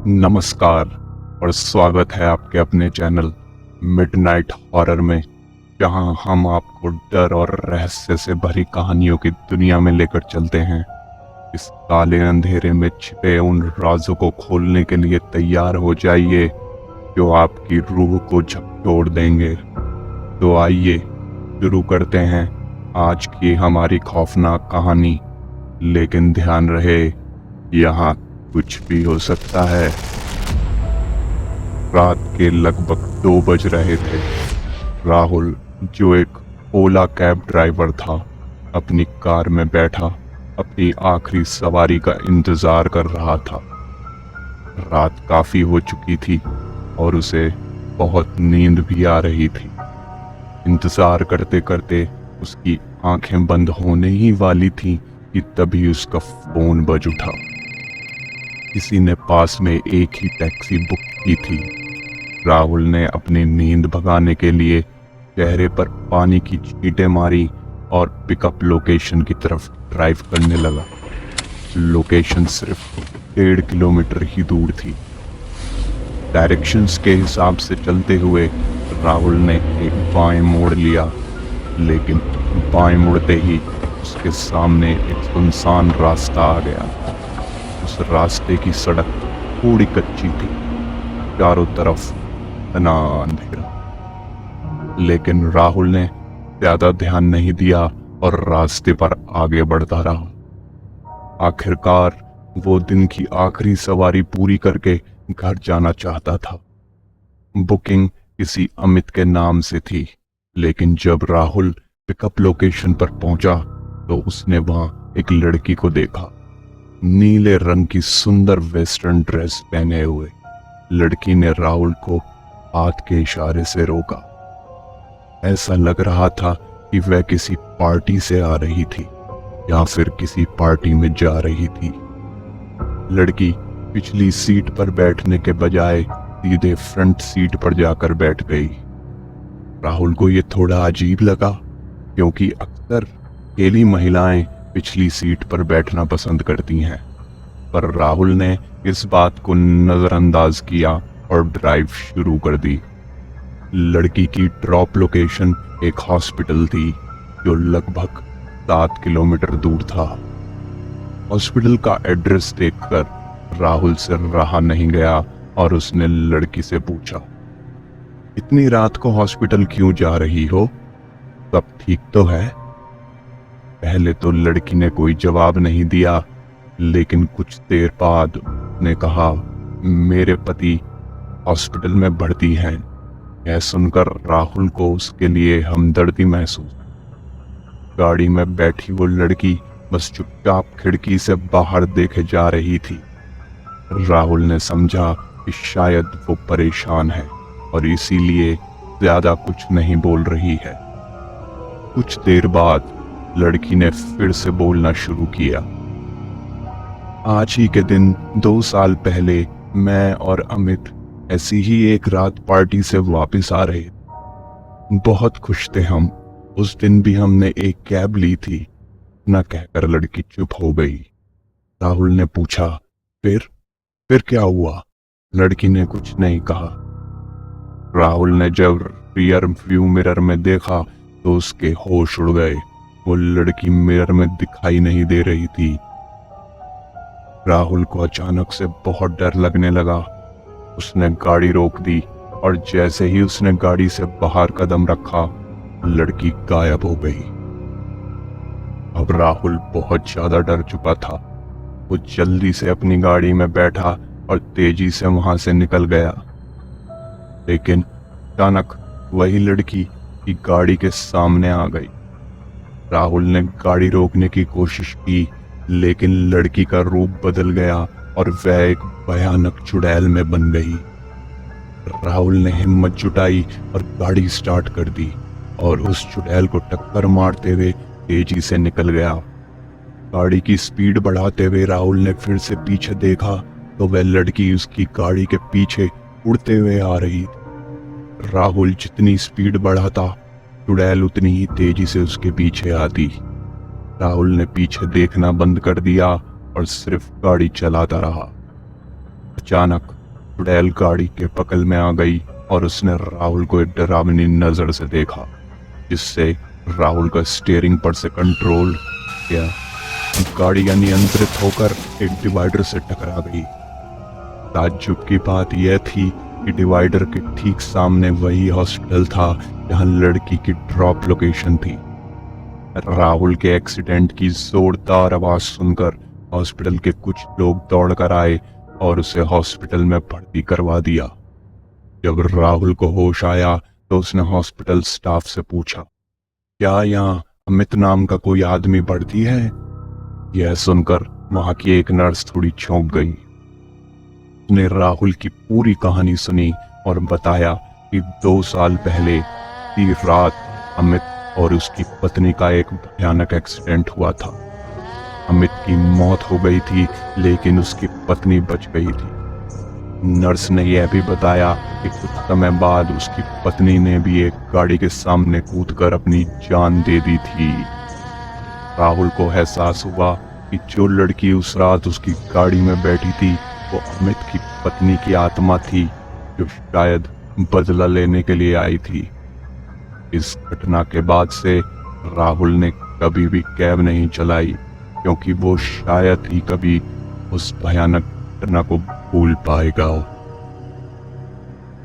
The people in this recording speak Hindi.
नमस्कार और स्वागत है आपके अपने चैनल मिडनाइट हॉरर में, जहां हम आपको डर और रहस्य से भरी कहानियों की दुनिया में लेकर चलते हैं। इस काले अंधेरे में छिपे उन राजों को खोलने के लिए तैयार हो जाइए जो आपकी रूह को झकझोर देंगे। तो आइए शुरू करते हैं आज की हमारी खौफनाक कहानी। लेकिन ध्यान रहे, यहाँ कुछ भी हो सकता है। रात के लगभग 2 बज रहे थे। राहुल, जो एक ओला कैब ड्राइवर था, अपनी कार में बैठा अपनी आखिरी सवारी का इंतजार कर रहा था। रात काफी हो चुकी थी और उसे बहुत नींद भी आ रही थी। इंतजार करते करते उसकी आंखें बंद होने ही वाली थी कि तभी उसका फोन बज उठा। किसी ने पास में एक ही टैक्सी बुक की थी। राहुल ने अपनी नींद भगाने के लिए चेहरे पर पानी की छींटें मारी और पिकअप लोकेशन की तरफ ड्राइव करने लगा। लोकेशन सिर्फ 1.5 किलोमीटर ही दूर थी। डायरेक्शंस के हिसाब से चलते हुए राहुल ने एक बाएं मोड़ लिया, लेकिन बाएं मुड़ते ही उसके सामने एक सुनसान रास्ता आ गया। उस रास्ते की सड़क थोड़ी कच्ची थी, चारों तरफ घना अंधेरा। लेकिन राहुल ने ज्यादा ध्यान नहीं दिया और रास्ते पर आगे बढ़ता रहा। आखिरकार वो दिन की आखिरी सवारी पूरी करके घर जाना चाहता था। बुकिंग किसी अमित के नाम से थी, लेकिन जब राहुल पिकअप लोकेशन पर पहुंचा तो उसने वहां एक लड़की को देखा। नीले रंग की सुंदर वेस्टर्न ड्रेस पहने हुए लड़की ने राहुल को हाथ के इशारे से रोका। ऐसा लग रहा था कि वह किसी पार्टी से आ रही थी या फिर किसी पार्टी में जा रही थी। लड़की पिछली सीट पर बैठने के बजाय सीधे फ्रंट सीट पर जाकर बैठ गई। राहुल को यह थोड़ा अजीब लगा, क्योंकि अक्सर अकेली महिलाएं पिछली सीट पर बैठना पसंद करती हैं। पर राहुल ने इस बात को नजरअंदाज किया और ड्राइव शुरू कर दी। लड़की की ड्रॉप लोकेशन एक हॉस्पिटल थी जो लगभग 7 किलोमीटर दूर था। हॉस्पिटल का एड्रेस देखकर राहुल से रहा नहीं गया और उसने लड़की से पूछा, इतनी रात को हॉस्पिटल क्यों जा रही हो? सब ठीक तो है? पहले तो लड़की ने कोई जवाब नहीं दिया, लेकिन कुछ देर बाद ने कहा, मेरे पति हॉस्पिटल में भर्ती हैं। यह सुनकर राहुल को उसके लिए हमदर्दी महसूस। गाड़ी में बैठी वो लड़की बस चुपचाप खिड़की से बाहर देखे जा रही थी। राहुल ने समझा कि शायद वो परेशान है और इसीलिए ज्यादा कुछ नहीं बोल रही है। कुछ देर बाद लड़की ने फिर से बोलना शुरू किया, आज ही के दिन 2 साल पहले मैं और अमित ऐसी ही एक रात पार्टी से वापस आ रहे थे। बहुत खुश थे हम। उस दिन भी हमने एक कैब ली थी। न कहकर लड़की चुप हो गई। राहुल ने पूछा, फिर क्या हुआ? लड़की ने कुछ नहीं कहा। राहुल ने जब रियर व्यू मिरर में देखा तो उसके होश उड़ गए। वो लड़की मिरर में दिखाई नहीं दे रही थी। राहुल को अचानक से बहुत डर लगने लगा। उसने गाड़ी रोक दी और जैसे ही उसने गाड़ी से बाहर कदम रखा, लड़की गायब हो गई। अब राहुल बहुत ज्यादा डर चुका था। वो जल्दी से अपनी गाड़ी में बैठा और तेजी से वहां से निकल गया। लेकिन अचानक वही लड़की की गाड़ी के सामने आ गई। राहुल ने गाड़ी रोकने की कोशिश की, लेकिन लड़की का रूप बदल गया और वह एक भयानक चुड़ैल में बन गई। राहुल ने हिम्मत जुटाई और गाड़ी स्टार्ट कर दी और उस चुड़ैल को टक्कर मारते हुए तेजी से निकल गया। गाड़ी की स्पीड बढ़ाते हुए राहुल ने फिर से पीछे देखा तो वह लड़की उसकी गाड़ी के पीछे उड़ते हुए आ रही थी। राहुल जितनी स्पीड बढ़ाता, चुड़ैल उतनी ही तेजी से उसके पीछे आती। राहुल ने पीछे देखना बंद कर दिया और सिर्फ गाड़ी चलाता रहा। अचानक चुड़ैल गाड़ी के बगल में आ गई और उसने राहुल को एक डरावनी नजर से देखा, जिससे राहुल का स्टीयरिंग पर से कंट्रोल गया। गाड़ी अनियंत्रित होकर एक डिवाइडर से टकरा गई। ताज्जुब की बात यह थी कि डिवाइडर के ठीक सामने वही हॉस्पिटल था जहां लड़की की ड्रॉप लोकेशन थी। राहुल के एक्सीडेंट की जोरदार आवाज सुनकर हॉस्पिटल के कुछ लोग दौड़कर आए और उसे हॉस्पिटल में भर्ती करवा दिया। जब राहुल को होश आया तो उसने हॉस्पिटल स्टाफ से पूछा, क्या यहाँ अमित नाम का कोई आदमी भर्ती है? यह सुनकर वहां की एक नर्स थोड़ी चौंक गई। उसने राहुल की पूरी कहानी सुनी और बताया कि 2 साल पहले की रात अमित और उसकी पत्नी का एक भयानक एक्सीडेंट हुआ था। अमित की मौत हो गई थी, लेकिन उसकी पत्नी बच गई थी। नर्स ने यह भी बताया कि कुछ समय बाद उसकी पत्नी ने भी एक गाड़ी के सामने कूदकर अपनी जान दे दी थी। राहुल को एहसास हुआ कि जो लड़की उस रात उसकी गाड़ी में बैठी थी वो अमित की पत्नी की आत्मा थी, जो शायद बदला लेने के लिए आई थी। इस घटना के बाद से राहुल ने कभी भी कैब नहीं चलाई, क्योंकि वो शायद ही कभी उस भयानक घटना को भूल पाएगा।